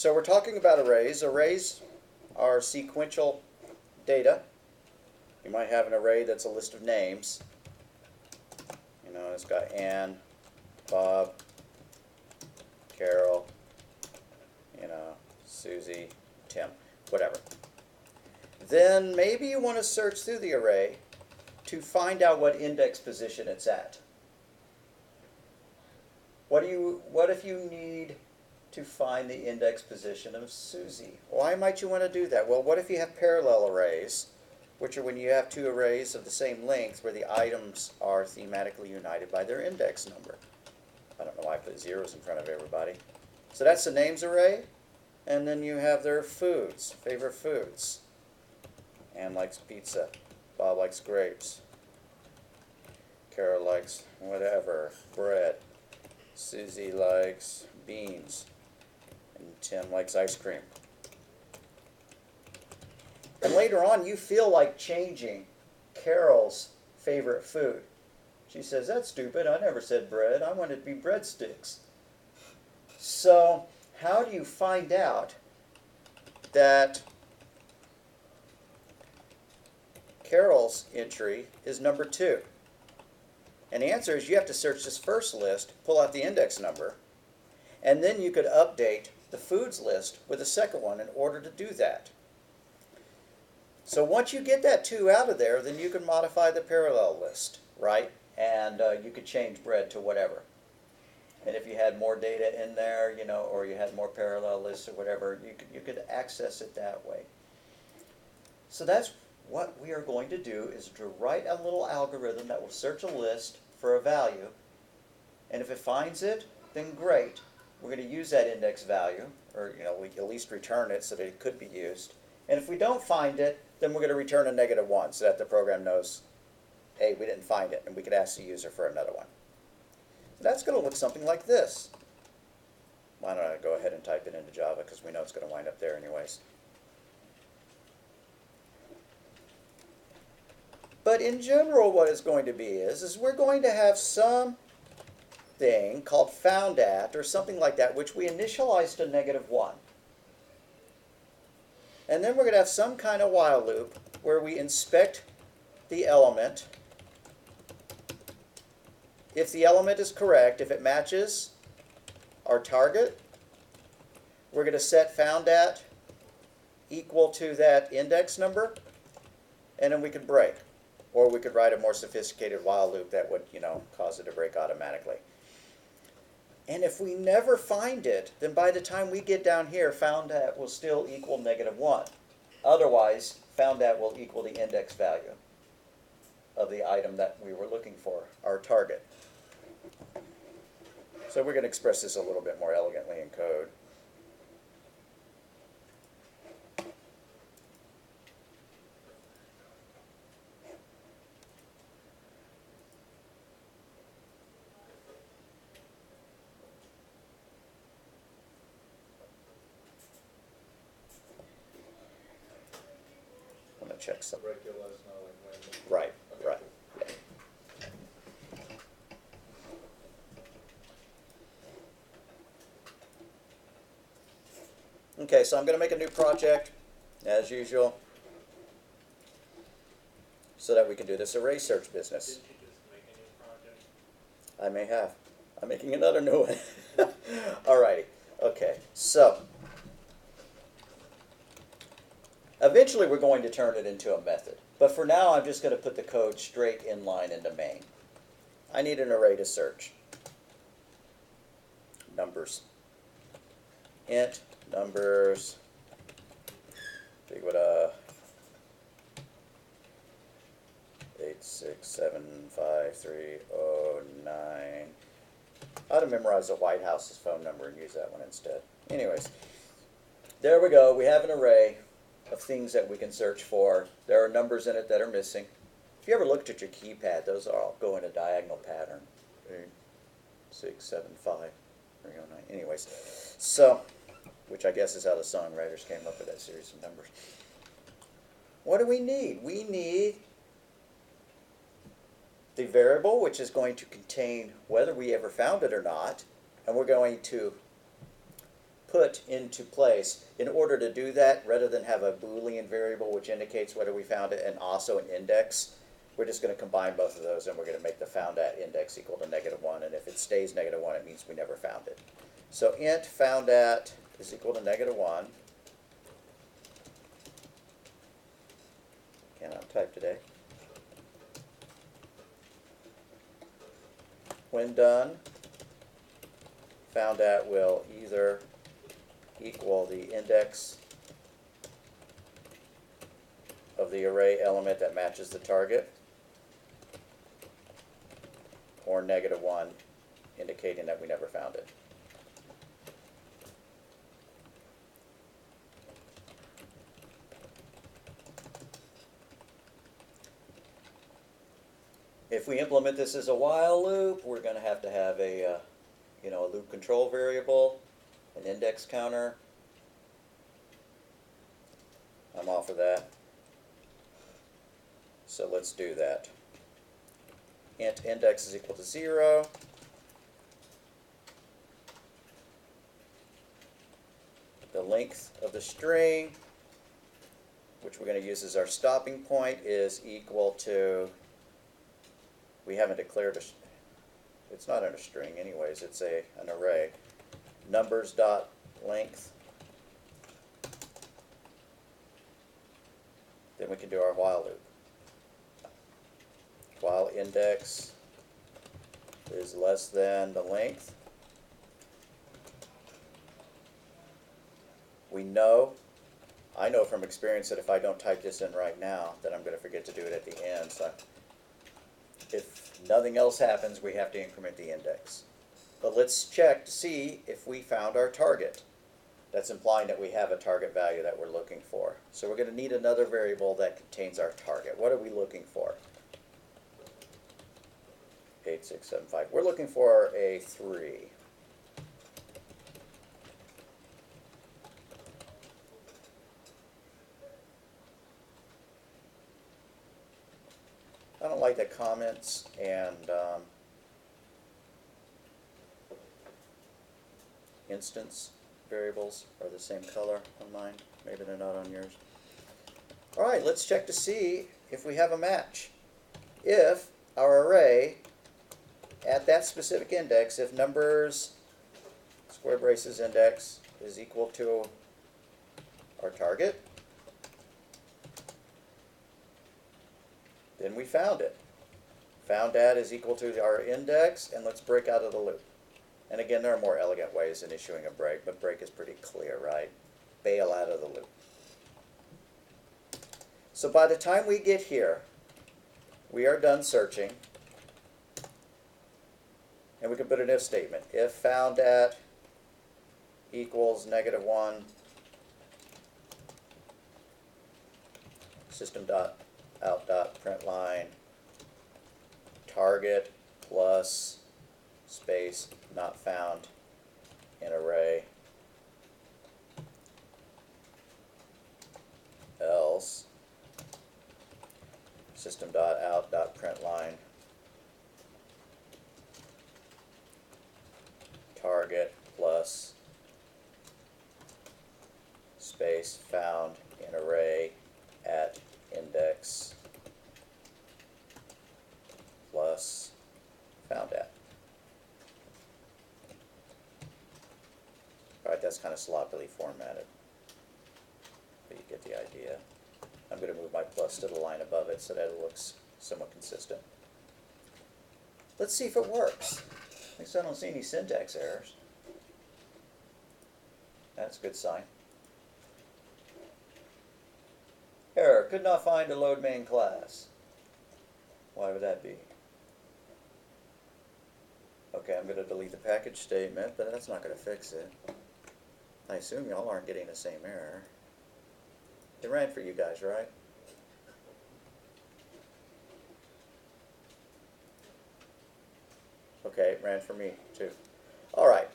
So we're talking about arrays. Arrays are sequential data. You might have an array that's a list of names. You know, it's got Ann, Bob, Carol, you know, Susie, Tim, whatever. Then maybe you want to search through the array to find out what index position it's at. What if you need to find the index position of Susie? Why might you want to do that? Well, what if you have parallel arrays, which are when you have two arrays of the same length where the items are thematically united by their index number? I don't know why I put zeros in front of everybody. So that's the names array, and then you have their foods, favorite foods. Ann likes pizza, Bob likes grapes, Carol likes whatever, bread, Susie likes beans, and Tim likes ice cream. And later on, you feel like changing Carol's favorite food. She says, "That's stupid. I never said bread. I want it to be breadsticks." So how do you find out that Carol's entry is number 2? And the answer is you have to search this first list, pull out the index number, and then you could update the foods list with the second one in order to do that. So once you get that 2 out of there, then you can modify the parallel list, right? And you could change bread to whatever. And if you had more data in there, you know, or you had more parallel lists or whatever, you could access it that way. So that's what we are going to do, is to write a little algorithm that will search a list for a value. And if it finds it, then great. We're going to use that index value, or you know, we at least return it so that it could be used. And if we don't find it, then we're going to return a -1 so that the program knows, hey, we didn't find it, and we could ask the user for another one. So that's going to look something like this. Why don't I go ahead and type it into Java, because we know it's going to wind up there anyways. But in general, what it's going to be is we're going to have some thing called found at, or something like that, which we initialize to -1. And then we're going to have some kind of while loop where we inspect the element. If the element is correct, if it matches our target, we're going to set found at equal to that index number, and then we could break. Or we could write a more sophisticated while loop that would, you know, cause it to break automatically. And if we never find it, then by the time we get down here, found at will still equal -1. Otherwise, found at will equal the index value of the item that we were looking for, our target. So we're going to express this a little bit more elegantly in code. Check some. Right, right. Yeah. Okay, so I'm going to make a new project, as usual, so that we can do this array search business. Did you just make a new project? I may have. I'm making another new one. Alrighty. Okay, so eventually we're going to turn it into a method. But for now, I'm just going to put the code straight in line into main. I need an array to search. Numbers. Int numbers. Big what 8675309. I ought to memorize the White House's phone number and use that one instead. Anyways, there we go. We have an array of things that we can search for. There are numbers in it that are missing. If you ever looked at your keypad, those all go in a diagonal pattern. 8, 6, 7, 5, 309. Anyways, so, which I guess is how the songwriters came up with that series of numbers. What do we need? We need the variable, which is going to contain whether we ever found it or not, and we're going to put into place. In order to do that, rather than have a Boolean variable which indicates whether we found it and also an index, we're just going to combine both of those, and we're going to make the found at index equal to -1, and if it stays -1, it means we never found it. So int found at is equal to -1. Cannot type today. When done, found at will either equal the index of the array element that matches the target, or -1, indicating that we never found it. If we implement this as a while loop, we're going to have a a loop control variable, an index counter. I'm all for that. So let's do that. Int index is equal to 0. The length of the string, which we're going to use as our stopping point, is equal to, we haven't declared it's not in a string anyways, it's an array. Numbers dot length. Then we can do our while loop. While index is less than the length, I know from experience that if I don't type this in right now, that I'm going to forget to do it at the end. So if nothing else happens, we have to increment the index. But let's check to see if we found our target. That's implying that we have a target value that we're looking for. So we're going to need another variable that contains our target. What are we looking for? 8675. We're looking for a 3. I don't like that comments and instance variables are the same color on mine. Maybe they're not on yours. All right, let's check to see if we have a match. If our array at that specific index, if numbers square braces index is equal to our target, then we found it. Found at is equal to our index, and let's break out of the loop. And again, there are more elegant ways than issuing a break, but break is pretty clear, right? Bail out of the loop. So by the time we get here, we are done searching. And we can put an if statement. If found at equals -1, system.out.println target plus space not found in array, else system.out.println target plus space found in array at index plus found at. Alright, that's kind of sloppily formatted, but you get the idea. I'm going to move my plus to the line above it so that it looks somewhat consistent. Let's see if it works. At least I don't see any syntax errors. That's a good sign. Error, could not find a load main class. Why would that be? Okay, I'm going to delete the package statement, but that's not going to fix it. I assume y'all aren't getting the same error. It ran for you guys, right? Okay, it ran for me too. All right,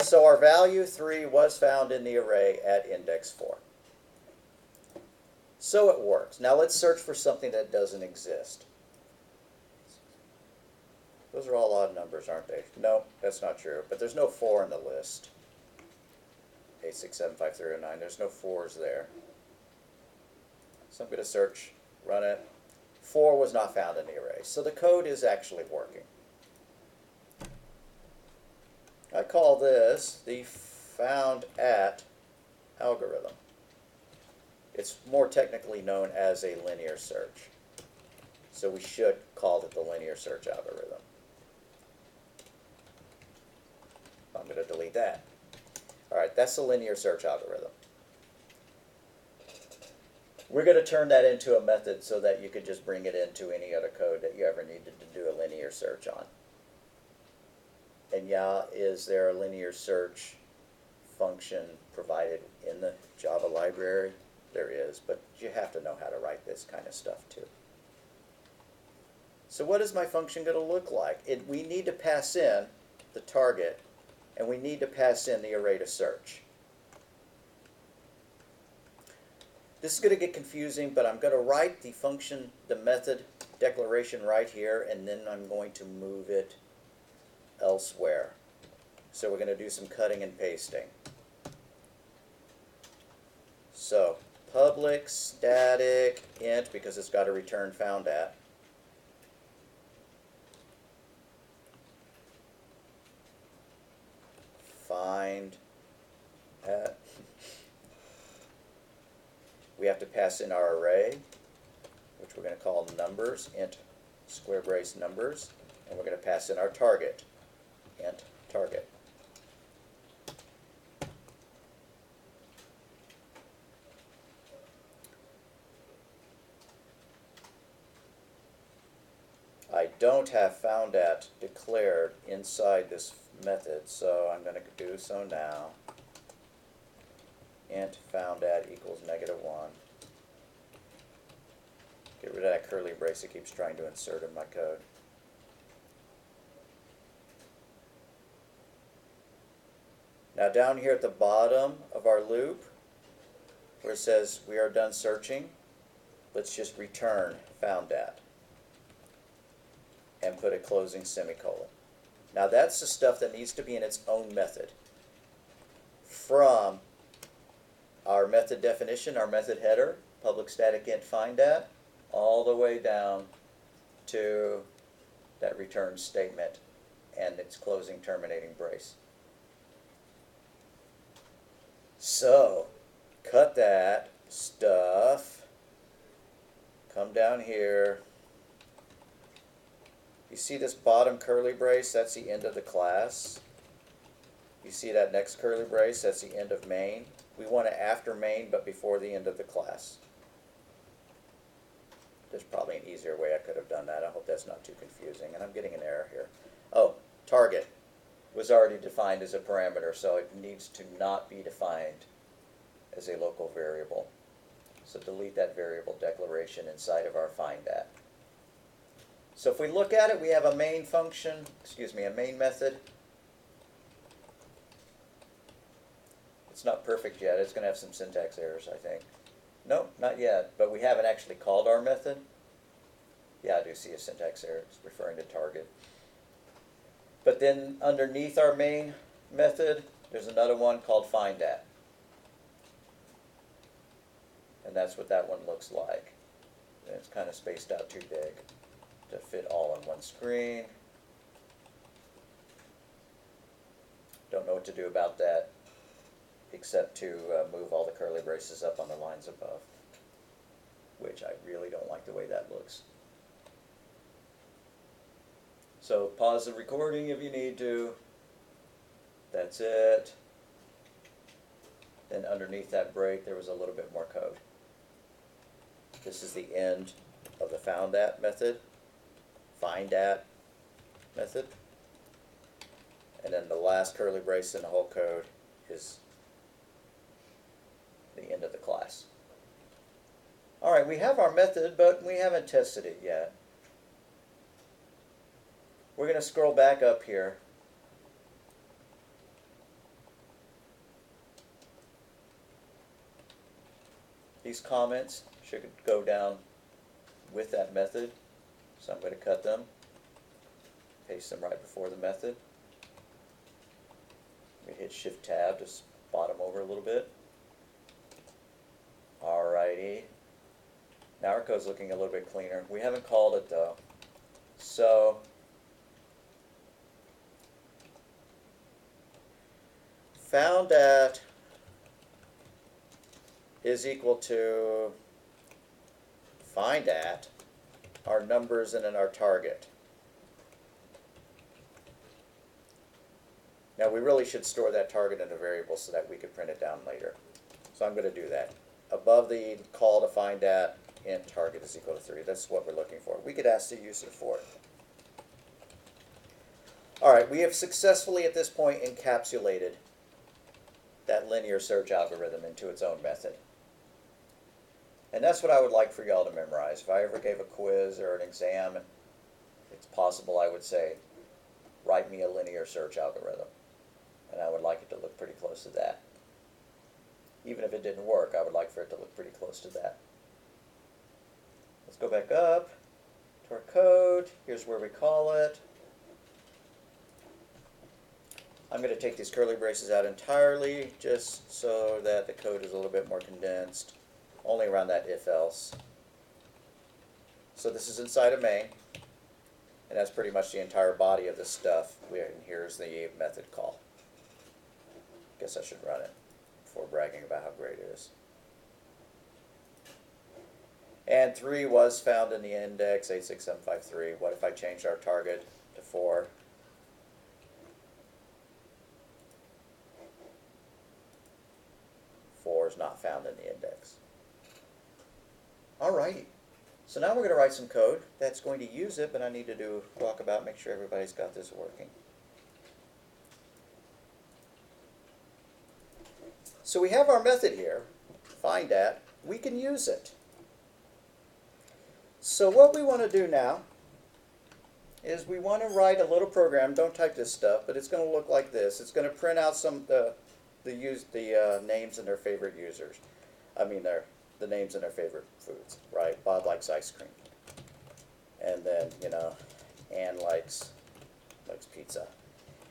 so our value 3 was found in the array at index 4. So it works. Now let's search for something that doesn't exist. Those are all odd numbers, aren't they? No, that's not true, but there's no 4 in the list. 128675309. There's no 4s there. So I'm going to search, run it. 4 was not found in the array. So the code is actually working. I call this the found at algorithm. It's more technically known as a linear search. So we should call it the linear search algorithm. I'm going to delete that. All right, that's the linear search algorithm. We're going to turn that into a method so that you could just bring it into any other code that you ever needed to do a linear search on. And yeah, is there a linear search function provided in the Java library? There is, but you have to know how to write this kind of stuff too. So what is my function going to look like? We need to pass in the target, and we need to pass in the array to search. This is going to get confusing, but I'm going to write the function, the method declaration right here, and then I'm going to move it elsewhere. So we're going to do some cutting and pasting. So public static int, because it's got to return found at. Find at. We have to pass in our array, which we're going to call numbers, int square brace numbers, and we're going to pass in our target, int target. I don't have found at declared inside this method, so I'm going to do so now. Int found at equals -1. Get rid of that curly brace it keeps trying to insert in my code. Now down here at the bottom of our loop, where it says we are done searching, let's just return found at and put a closing semicolon. Now that's the stuff that needs to be in its own method. From our method definition, our method header, public static int find at, all the way down to that return statement and its closing terminating brace. So, cut that stuff, come down here. You see this bottom curly brace? That's the end of the class. You see that next curly brace? That's the end of main. We want it after main, but before the end of the class. There's probably an easier way I could have done that. I hope that's not too confusing. And I'm getting an error here. Oh, target was already defined as a parameter, so it needs to not be defined as a local variable. So delete that variable declaration inside of our find at. So if we look at it, we have a main function, a main method. It's not perfect yet. It's going to have some syntax errors, I think. No, not yet, but we haven't actually called our method. Yeah, I do see a syntax error. It's referring to target. But then underneath our main method, there's another one called find at. And that's what that one looks like. And it's kind of spaced out too big to fit all on one screen. Don't know what to do about that, except to move all the curly braces up on the lines above, which I really don't like the way that looks. So pause the recording if you need to. That's it. Then underneath that break, there was a little bit more code. This is the end of the found at method, find at method, and then the last curly brace in the whole code is the end of the class. All right, we have our method, but we haven't tested it yet. We're going to scroll back up here. These comments should go down with that method, so I'm going to cut them, paste them right before the method. We hit Shift-Tab to bottom over a little bit. Alrighty. Now our code's looking a little bit cleaner. We haven't called it though. So found at is equal to find at our numbers and then our target. Now we really should store that target in a variable so that we could print it down later. So I'm going to do that. Above the call to find at, int target is equal to 3. That's what we're looking for. We could ask the user for it. Alright, we have successfully at this point encapsulated that linear search algorithm into its own method. And that's what I would like for y'all to memorize. If I ever gave a quiz or an exam, it's possible I would say, write me a linear search algorithm. And I would like it to look pretty close to that. Even if it didn't work, I would like for it to look pretty close to that. Let's go back up to our code. Here's where we call it. I'm going to take these curly braces out entirely just so that the code is a little bit more condensed. Only around that if-else. So this is inside of main, and that's pretty much the entire body of this stuff. And here's the method call. Guess I should run it before bragging about how great it is. And 3 was found in the index, 86753. What if I changed our target to 4? Is not found in the index. Alrighty, so now we're going to write some code that's going to use it, but I need to do a walkabout, make sure everybody's got this working. So we have our method here, find at, we can use it. So what we want to do now is we want to write a little program, don't type this stuff, but it's going to look like this. It's going to print out some the names and their favorite users. I mean, the names and their favorite foods, right? Bob likes ice cream. And then, you know, Ann likes pizza.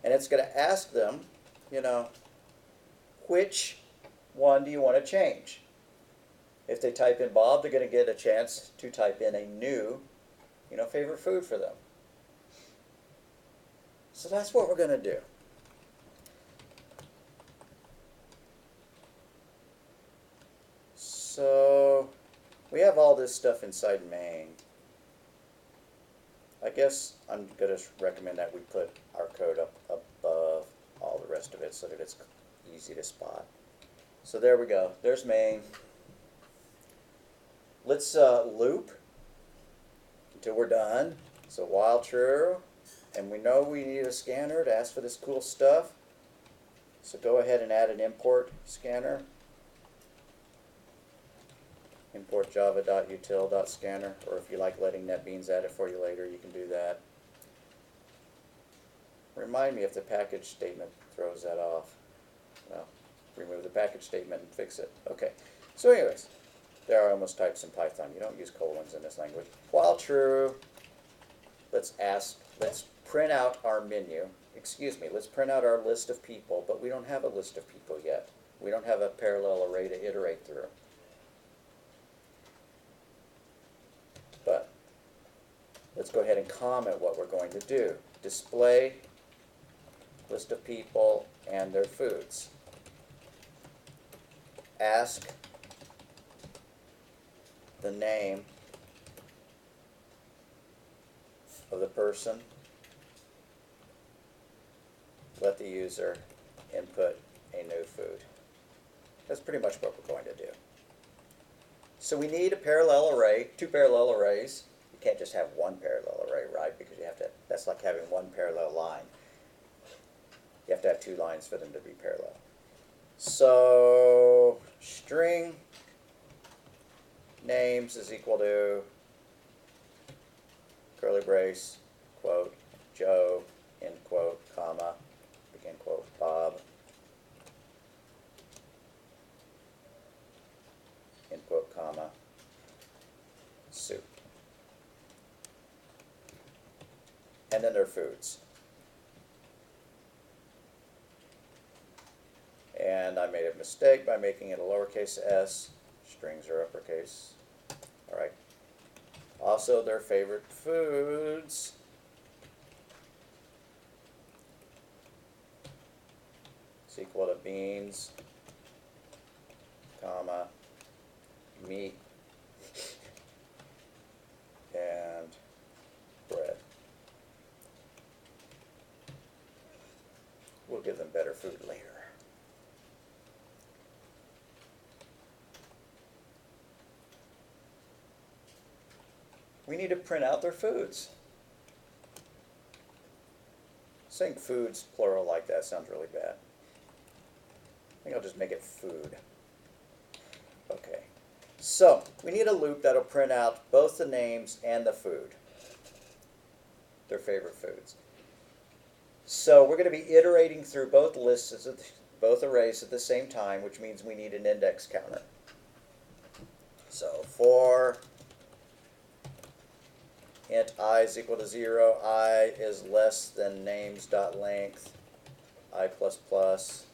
And it's going to ask them, you know, which one do you want to change? If they type in Bob, they're going to get a chance to type in a new, you know, favorite food for them. So that's what we're going to do. So we have all this stuff inside main. I guess I'm going to recommend that we put our code up above all the rest of it so that it's easy to spot. So there we go. There's main. Let's loop until we're done. So while true, and we know we need a scanner to ask for this cool stuff. So go ahead and add an import scanner. Import java.util.scanner, or if you like letting NetBeans add it for you later, you can do that. Remind me if the package statement throws that off. Well, remove the package statement and fix it. Okay, so anyways, there I almost typed some Python. You don't use colons in this language. While true, let's print out our menu. Excuse me, let's print out our list of people, but we don't have a list of people yet. We don't have a parallel array to iterate through. But let's go ahead and comment what we're going to do. Display list of people and their foods. Ask the name of the person. Let the user input a new food. That's pretty much what we're going to do. So we need a parallel array, 2 parallel arrays. You can't just have one parallel array, right? Because you have to, that's like having one parallel line. You have to have 2 lines for them to be parallel. So string names is equal to curly brace, quote, Joe, end quote, comma, begin quote, Bob, end quote, comma, soup. And then their foods. And I made a mistake by making it a lowercase s. Strings are uppercase. All right. Also, their favorite foods. Is equal to beans, comma, meat, and bread. We'll give them better food later. We need to print out their foods. Saying foods plural like that sounds really bad. I think I'll just make it food. Okay. So, we need a loop that'll print out both the names and the food. Their favorite foods. So, we're going to be iterating through both lists, both arrays at the same time, which means we need an index counter. So, for int I is equal to 0, I is less than names.length, I plus plus.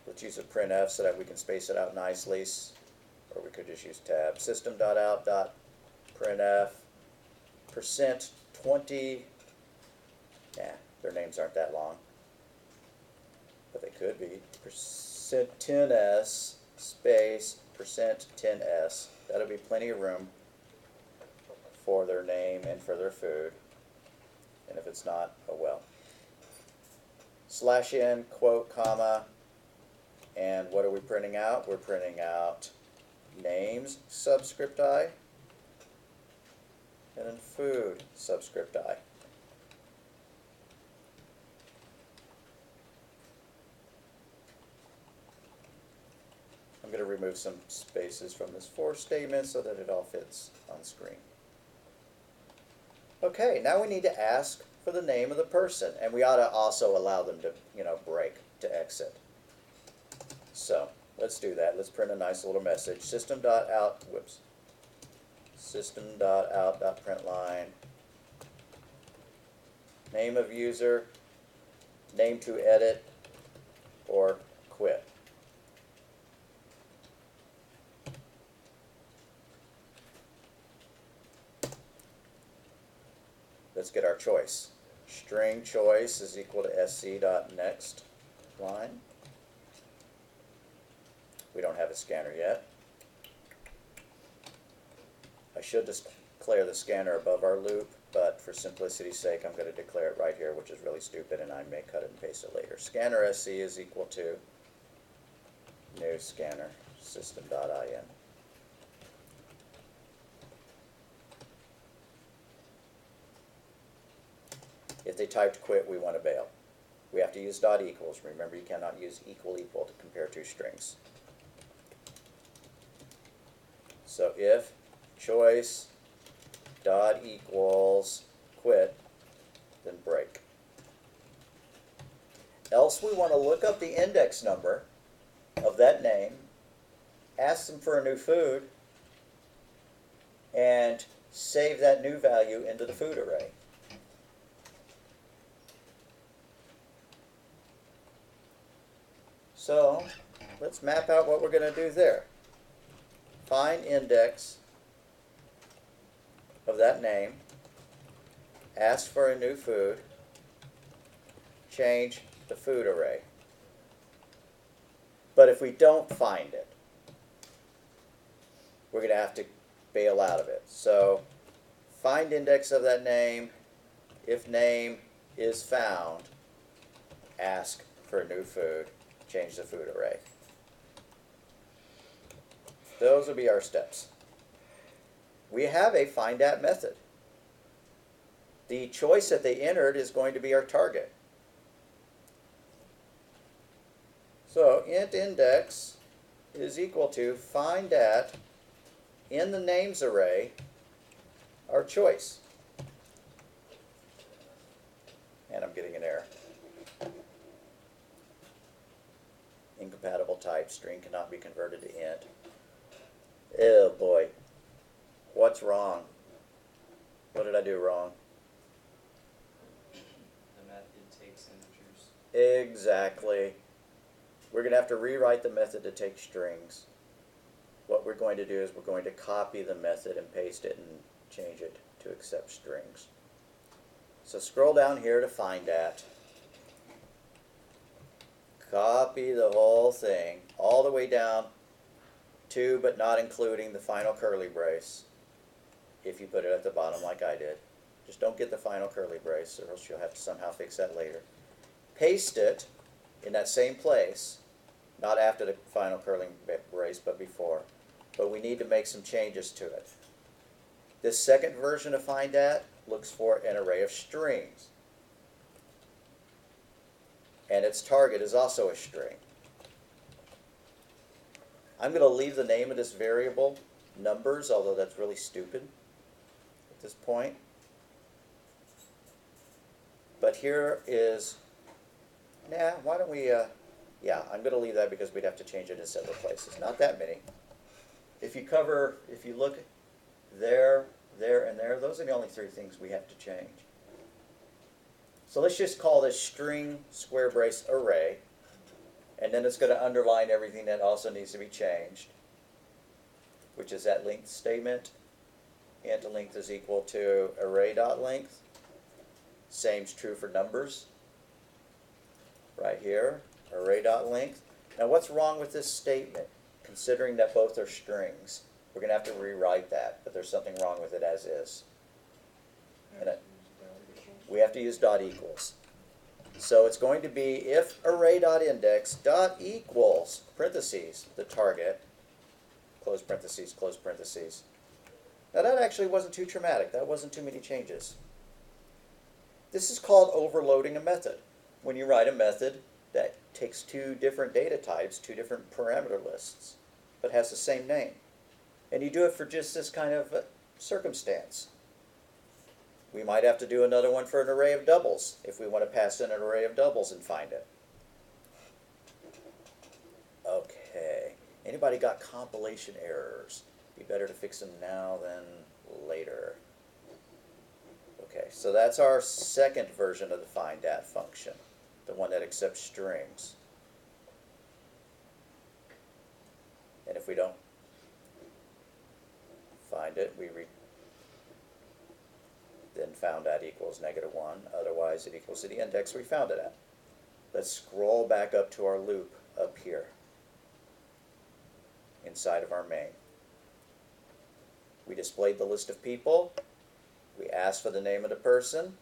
Let's use a printf so that we can space it out nicely, or we could just use tab. System.out.printf %20, their names aren't that long, but they could be. %10s space %10s. That'll be plenty of room for their name and for their food. And if it's not, oh well. /n, quote, comma, and what are we printing out? We're printing out names, subscript I, and then food, subscript I. I'm going to remove some spaces from this for statement so that it all fits on screen. Okay, now we need to ask for the name of the person, and we ought to also allow them to, break to exit. So let's do that. Let's print a nice little message. System.out.println. Name of user, name to edit, or quit. Let's get our choice. String choice is equal to sc.next line. We don't have a scanner yet. I should just declare the scanner above our loop, but for simplicity's sake, I'm going to declare it right here, which is really stupid, and I may cut it and paste it later. Scanner sc is equal to new scanner system.in. If they typed quit, we want to bail. We have to use dot equals. Remember, you cannot use equal to compare two strings. So if choice dot equals quit, then break. Else we want to look up the index number of that name, ask them for a new food, and save that new value into the food array. So let's map out what we're going to do there. Find index of that name, ask for a new food, change the food array. But if we don't find it, we're going to have to bail out of it. So find index of that name. If name is found, ask for a new food, change the food array. Those will be our steps. We have a find@. method. The choice that they entered is going to be our target. So int index is equal to find@ in the names array, our choice. And I'm getting an error. Incompatible type, string cannot be converted to int. Oh boy. What's wrong? What did I do wrong? Exactly. We're going to have to rewrite the method to take strings. What we're going to do is we're going to copy the method and paste it and change it to accept strings. So scroll down here to find that. Copy the whole thing all the way down to but not including the final curly brace. If you put it at the bottom like I did. Just don't get the final curly brace or else you'll have to somehow fix that later. Paste it in that same place, not after the final curling brace but before. But we need to make some changes to it. This second version of find at looks for an array of strings. And its target is also a string. I'm going to leave the name of this variable numbers, although that's really stupid at this point. But here is, why don't we, yeah, I'm going to leave that because we'd have to change it in several places. Not that many. If you look there, there, and there, those are the only three things we have to change. So let's just call this string square brace array, and then it's going to underline everything that also needs to be changed, which is that length statement. Int length is equal to array.length. Same's true for numbers. Right here, array.length. Now what's wrong with this statement, considering that both are strings? We're going to have to rewrite that, but there's something wrong with it as is. And we have to use dot equals. So it's going to be if array.index dot equals parentheses the target, close parentheses, close parentheses. Now that actually wasn't too traumatic. That wasn't too many changes. This is called overloading a method. When you write a method that takes two different data types, two different parameter lists, but has the same name. And you do it for just this kind of circumstance. We might have to do another one for an array of doubles if we want to pass in an array of doubles and find it. Okay. Anybody got compilation errors? Be better to fix them now than later. Okay, so that's our second version of the find at function, the one that accepts strings. And if we don't find it, then found at equals -1. Otherwise, it equals to the index we found it at. Let's scroll back up to our loop up here inside of our main. We displayed the list of people. We asked for the name of the person.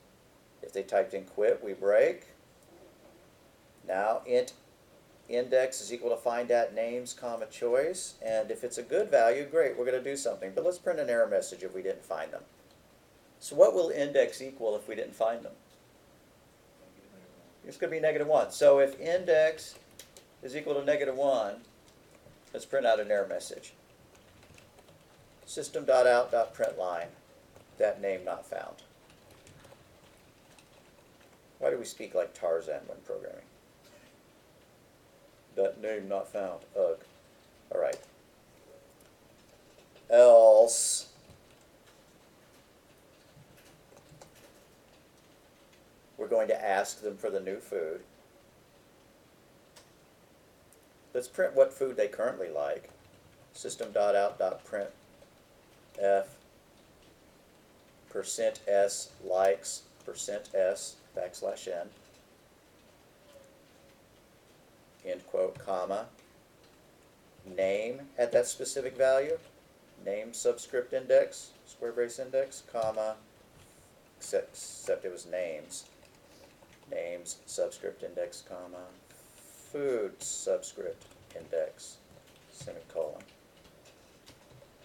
If they typed in quit, we break. Now int index is equal to find at names, comma choice. And if it's a good value, great, we're going to do something. But let's print an error message if we didn't find them. So what will index equal if we didn't find them? It's going to be -1. So if index is equal to -1, let's print out an error message. System.out.println, that name not found. Why do we speak like Tarzan when programming? That name not found. Ugh. All right. Else we're going to ask them for the new food. Let's print what food they currently like. System.out.printf %s likes %s \n end quote, comma, name at that specific value, name subscript index, square brace index, comma, except it was names, names subscript index, comma, food subscript index, semicolon.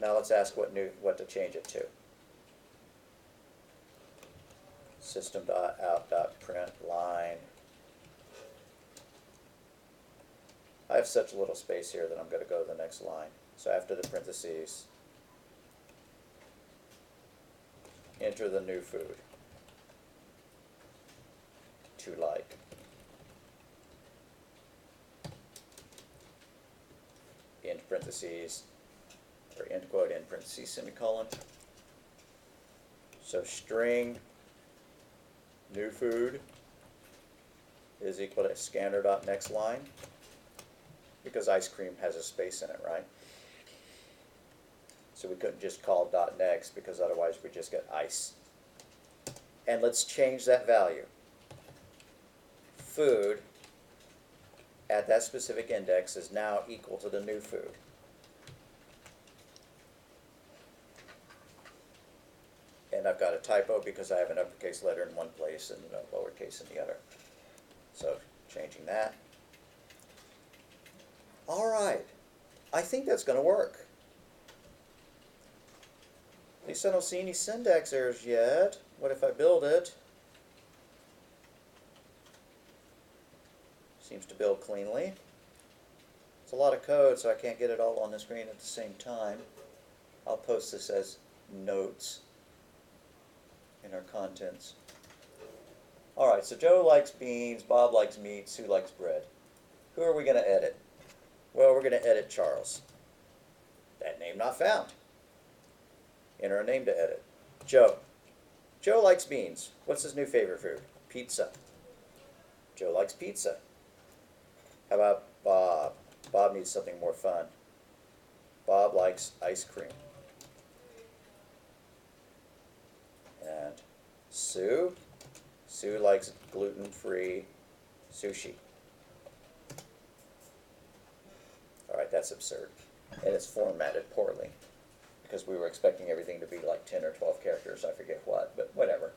Now let's ask what to change it to. System.out.println. I have such little space here that I'm going to go to the next line. So after the parentheses, enter the new food. To like. End parentheses, or end quote, end parentheses, semicolon. So string new food is equal to scanner.next line, because ice cream has a space in it, right? So we couldn't just call .next, because otherwise we just get ice. And let's change that value. Food at that specific index is now equal to the new food. And I've got a typo because I have an uppercase letter in one place and a lowercase in the other. So changing that. All right, I think that's going to work. At least I don't see any syntax errors yet. What if I build it? Seems to build cleanly. It's a lot of code, so I can't get it all on the screen at the same time. I'll post this as notes in our contents. All right, so Joe likes beans, Bob likes meat, Sue likes bread. Who are we going to edit? Well, we're going to edit Charles. That name not found. Enter a name to edit. Joe. Joe likes beans. What's his new favorite food? Pizza. Joe likes pizza. How about Bob? Bob needs something more fun. Bob likes ice cream. And Sue? Sue likes gluten-free sushi. All right, that's absurd. And it's formatted poorly, because we were expecting everything to be like 10 or 12 characters, I forget what, but whatever.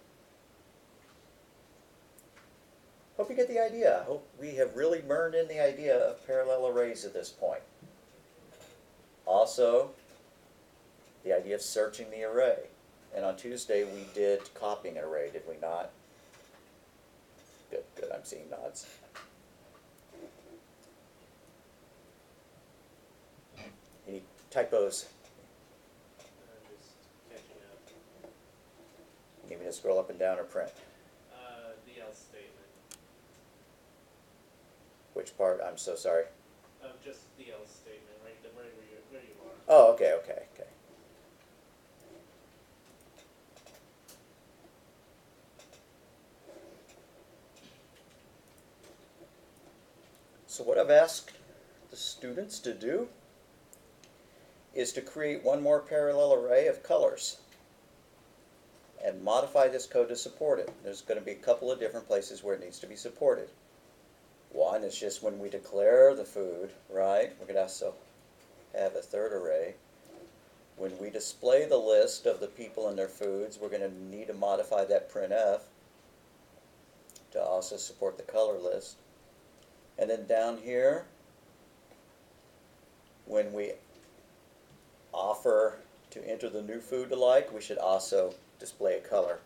Hope you get the idea. I hope we have really burned in the idea of parallel arrays at this point. Also, the idea of searching the array. And on Tuesday we did copying an array, did we not? Good, good, I'm seeing nods. Any typos? I'm just catching up. You need me to scroll up and down or print? The else statement. Which part? I'm so sorry. Just the else statement, right? Where you are. Oh, okay, okay, okay. So what I've asked the students to do is to create one more parallel array of colors and modify this code to support it. There's going to be a couple of different places where it needs to be supported. One is just when we declare the food, right? We're going to also have a third array. When we display the list of the people and their foods, we're going to need to modify that printf to also support the color list. And then down here, when we offer to enter the new food to like, we should also display a color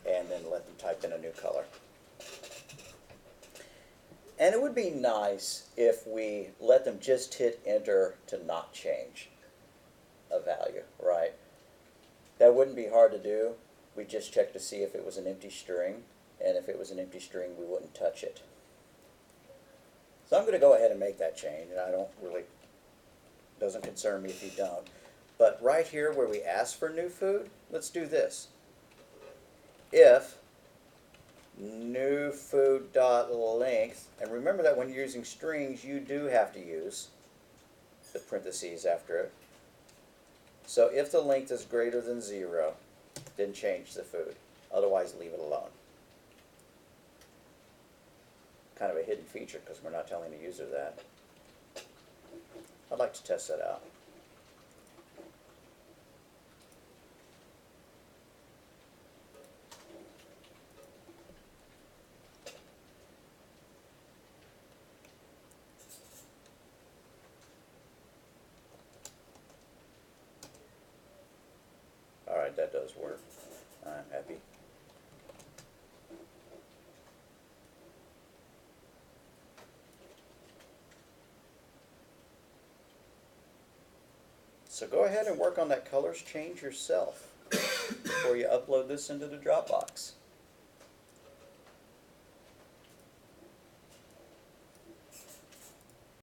and then let them type in a new color. And it would be nice if we let them just hit enter to not change a value, right? That wouldn't be hard to do. We just check to see if it was an empty string, and if it was an empty string, we wouldn't touch it. So I'm going to go ahead and make that change, and I don't really, doesn't concern me if you don't. But right here where we ask for new food, let's do this. If new food dot length, and remember that when you're using strings, you do have to use the parentheses after it. So if the length is greater than 0, then change the food. Otherwise, leave it alone. Kind of a hidden feature because we're not telling the user that. I'd like to test that out. All right, that does work. I'm happy. So go ahead and work on that colors change yourself before you upload this into the Dropbox.